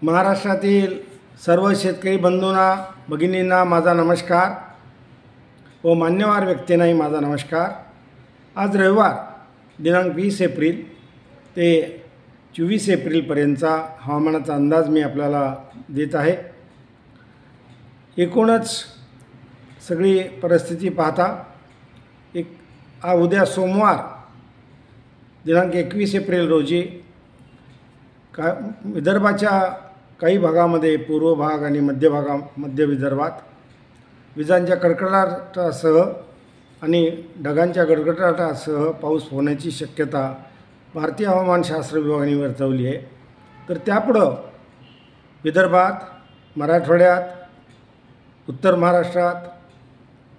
महाराष्ट्रातील सर्व शेतकरी बंधूंना भगिनींना माझा नमस्कार व मान्यवर व्यक्तींनाही माझा नमस्कार। आज रविवार दिनांक 20 एप्रिल ते 24 एप्रिलपर्यंतचा हवामानाचा अंदाज मी आपल्याला देत आहे। एकूणच सगळी परिस्थिती पाहता उद्या सोमवार दिनांक 21 एप्रिल रोजी विदर्भाच्या काही भागामध्ये, पूर्व भाग आणि मध्य विदर्भात विजांच्या कडकडाटासह आणि ढगांच्या गडगडाटासह पाऊस होण्याची शक्यता भारतीय हवामानशास्त्र विभागाने वर्तवली आहे। तर त्यापुढं विदर्भात, मराठवाड्यात, उत्तर महाराष्ट्रात,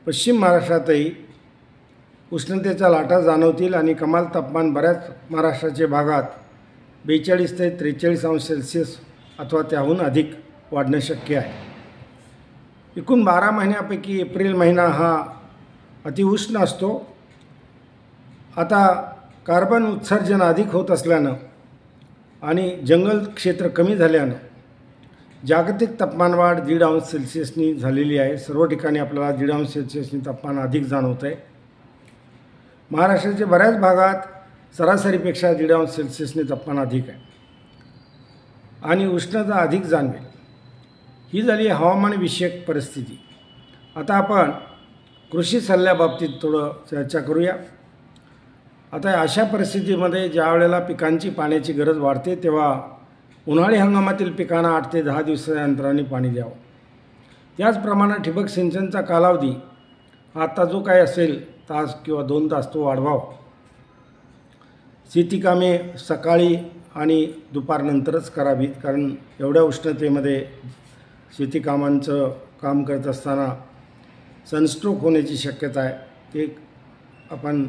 पश्चिम महाराष्ट्रातही उष्णतेच्या लाटा जाणवतील आणि कमाल तापमान बऱ्याच महाराष्ट्राच्या भागात 42 ते 43 अंश सेल्सिअस अथवा त्याहून अधिक वाढणे शक्य आहे। एकूण 12 महिन्यापैकी एप्रिल महिना हा अतिउष्ण असतो। आता कार्बन उत्सर्जन अधिक होत असल्यानं आणि जंगल क्षेत्र कमी झाल्यानं जागतिक तापमानवाढ 1.5 अंश सेल्सिअसनी झालेली आहे। सर्व ठिकाणी आपल्याला 1.5 अंश सेल्सिअसनी तापमान अधिक जाणवत आहे। महाराष्ट्राच्या बऱ्याच भागात सरासरीपेक्षा 1.5 अंश सेल्सिअसनी तापमान अधिक आहे आणि उष्णता अधिक जाणवेल। ही झाली हवामानविषयक परिस्थिती। आता आपण कृषी सल्ल्याबाबतीत थोडं चर्चा करूया। आता अशा परिस्थितीमध्ये ज्या वेळेला पिकांची पाण्याची गरज वाढते तेव्हा उन्हाळी हंगामातील पिकांना 8 ते 10 दिवसाच्या अंतराने पाणी द्यावं। त्याचप्रमाणे ठिबक सिंचनचा कालावधी आता जो काय असेल तास किंवा 2 तास तो वाढवावा। शेती कामे सकाळी आणि दुपारनंतरच करावीत, कारण एवढ्या उष्णतेमध्ये शेती कामांचं काम करत असताना सनस्ट्रोक होण्याची शक्यता आहे। ते आपण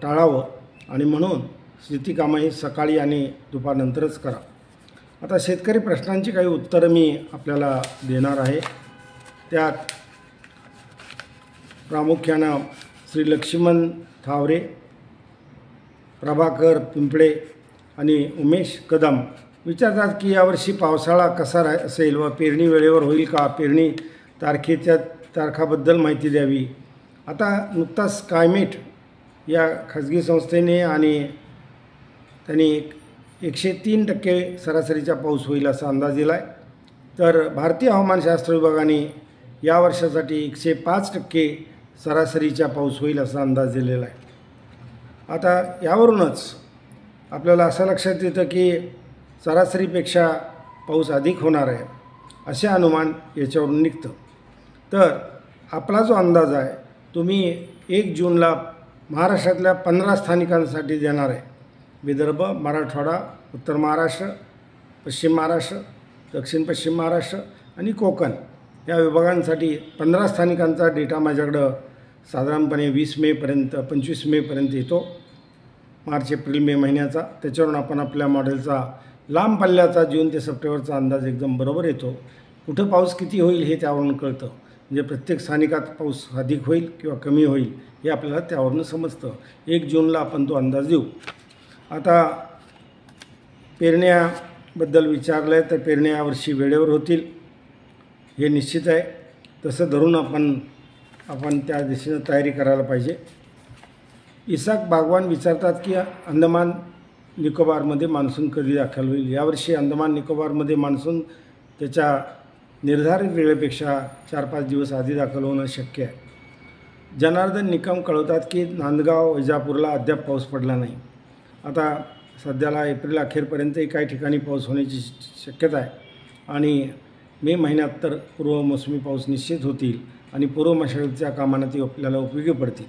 टाळावं आणि म्हणून शेती कामं ही सकाळी आणि दुपारनंतरच करा। आता शेतकरी प्रश्नांची काही उत्तरं मी आपल्याला देणार आहे। त्यात प्रामुख्यानं श्री लक्ष्मण थावरे, प्रभाकर पिंपळे आणि उमेश कदम विचारतात की यावर्षी पावसाळा कसा असेल व पेरणी वेळेवर होईल का? पेरणी तारखाबद्दल माहिती द्यावी। आता नुकताच स्कायमेट या खाजगी संस्थेने आणि त्यांनी 103% सरासरीचा पाऊस होईल असा अंदाज दिला आहे। तर भारतीय हवामानशास्त्र विभागाने या वर्षासाठी 105% सरासरीचा पाऊस होईल असा अंदाज दिलेला आहे। आता यावरूनच आपल्याला असं लक्षात येतं की सरासरीपेक्षा पाऊस अधिक होणार आहे असे अनुमान याच्यावरून निघतं। तर आपला जो अंदाज आहे तुम्ही 1 जूनला महाराष्ट्रातल्या 15 स्थानिकांसाठी देणार आहे। विदर्भ, मराठवाडा, उत्तर महाराष्ट्र, पश्चिम महाराष्ट्र, दक्षिण पश्चिम महाराष्ट्र आणि कोकण या विभागांसाठी 15 स्थानिकांचा डेटा माझ्याकडं साधारणपणे 25 मेपर्यंत येतो, मार्च एप्रिल मे महिन्याचा। त्याच्यावरून आपण आपल्या मॉडेलचा लांब पल्ल्याचा जून ते सप्टेंबरचा अंदाज एकदम बरोबर येतो। कुठं पाऊस किती होईल हे त्यावरून कळतं, म्हणजे प्रत्येक स्थानिकात पाऊस अधिक होईल किंवा कमी होईल हे आपल्याला त्यावरून समजतं। 1 जूनला आपण तो अंदाज देऊ। आता पेरण्याबद्दल विचारलं आहे तर पेरण्या यावर्षी वेळेवर होतील हे निश्चित आहे। तसं धरून आपण त्या दिशेनं तयारी करायला पाहिजे। इसाक बागवान विचारतात की अंदमान निकोबारमध्ये मान्सून कधी दाखल होईल? यावर्षी अंदमान निकोबारमध्ये मान्सून त्याच्या निर्धारित वेळेपेक्षा 4-5 दिवस आधी दाखल होणं शक्य आहे। जनार्दन निकम कळवतात की नांदगाव, वैजापूरला अद्याप पाऊस पडला नाही। आता सध्याला एप्रिल अखेरपर्यंतही काही ठिकाणी पाऊस होण्याची शक्यता आहे आणि मे महिन्यात तर पूर्वमोसमी पाऊस निश्चित होतील आणि पूर्वमशागतीच्या कामांना ती आपल्याला उपयोगी पडतील।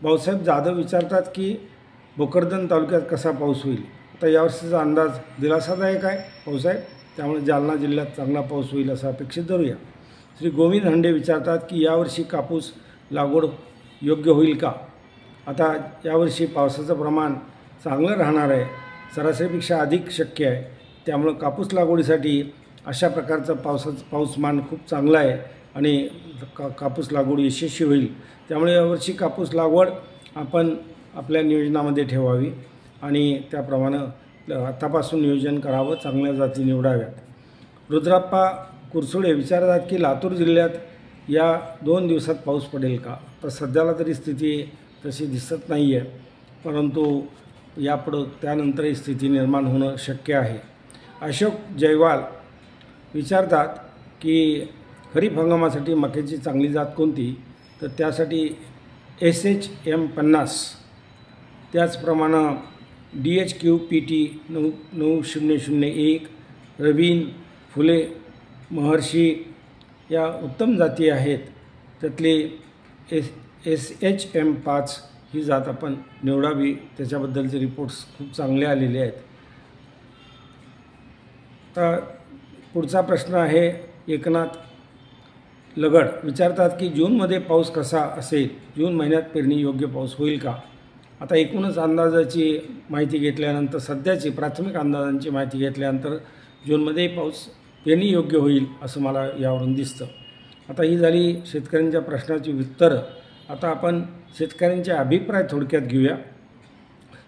भाऊसाहेब जाधव विचारतात की भोकरदन तालुक्यात कसा पाऊस होईल? आता यावर्षीचा अंदाज दिलासादायक आहे भाऊसाहेब, त्यामुळे जालना जिल्ह्यात चांगला पाऊस होईल असं अपेक्षित धरूया। श्री गोविंद हंडे विचारतात की यावर्षी कापूस लागवड योग्य होईल का? आता यावर्षी पावसाचं प्रमाण चांगलं राहणार आहे, सरासरीपेक्षा अधिक शक्य आहे। त्यामुळं कापूस लागवडीसाठी अशा प्रकारचं पाऊसमान खूप चांगलं आहे आणि कापूस लागवड यशस्वी होईल। त्यामुळे यावर्षी कापूस लागवड आपण आपल्या नियोजनामध्ये ठेवावी आणि त्याप्रमाणे आतापासून नियोजन करावं, चांगल्या जाती निवडाव्यात। रुद्राप्पा कुरसुडे विचारतात की लातूर जिल्ह्यात या 2 दिवसात पाऊस पडेल का? तर सध्याला तरी स्थिती तशी दिसत नाही आहे, परंतु यापुढं त्यानंतरही स्थिती निर्माण होणं शक्य आहे। अशोक जयवाल विचारतात की खरीप हंगामासाठी मक्याची चांगली जात कोणती? तर त्यासाठी SHM 50, त्याचप्रमाणे DHQPT 9001, रवीन, फुले, महर्षी या उत्तम जाती आहेत। त्यातली SHM 5 ही जात आपण निवडावी, त्याच्याबद्दलचे रिपोर्ट्स खूप चांगले आलेले आहेत। तर पुढचा प्रश्न आहे एकनाथ लगड विचारतात की जूनमध्ये पाऊस कसा असेल? जून महिन्यात पेरणी योग्य पाऊस होईल का? आता एकूणच अंदाजाची माहिती घेतल्यानंतर, सध्याची प्राथमिक अंदाजांची माहिती घेतल्यानंतर जूनमध्ये पाऊस पेरणी योग्य होईल असं मला यावरून दिसतं। आता ही झाली शेतकऱ्यांच्या प्रश्नाची उत्तरं। आता आपण शेतकऱ्यांचे अभिप्राय थोडक्यात घेऊया।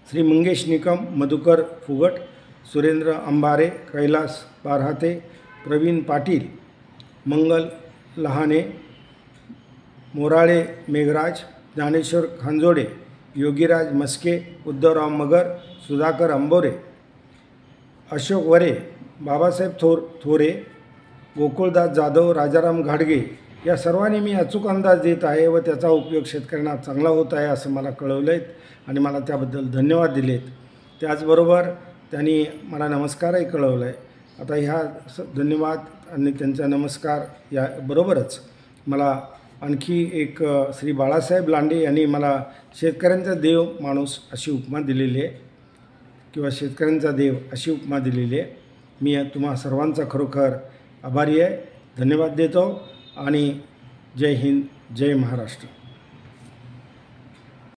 श्री मंगेश निकम, मधुकर फुगट, सुरेंद्र अंबारे, कैलास बारहाते, प्रवीण पाटील, मंगल लहाने, मोराळे मेघराज, ज्ञानेश्वर खांजोडे, योगीराज मस्के, उद्धवराव मगर, सुधाकर अंबोरे, अशोक वरे, बाबासाहेब थोरे, गोकुळदास जाधव, राजाराम घाडगे या सर्वांनी मी अचूक अंदाज देत आहे व त्याचा उपयोग शेतकऱ्यांना चांगला होत आहे असं मला कळवलं आहे आणि मला त्याबद्दल धन्यवाद दिलेत। त्याचबरोबर त्यांनी मला नमस्कारही कळवलं आहे। आता ह्या धन्यवाद आणि त्यांचा नमस्कार याबरोबरच मला आणखी एक श्री बाळासाहेब लांडे यांनी मला शेतकऱ्यांचा देव माणूस अशी उपमा दिलेली आहे किंवा शेतकऱ्यांचा देव अशी उपमा दिलेली आहे। मी तुम्हा सर्वांचा खरोखर आभारी आहे, धन्यवाद देतो आणि जय हिंद, जय महाराष्ट्र।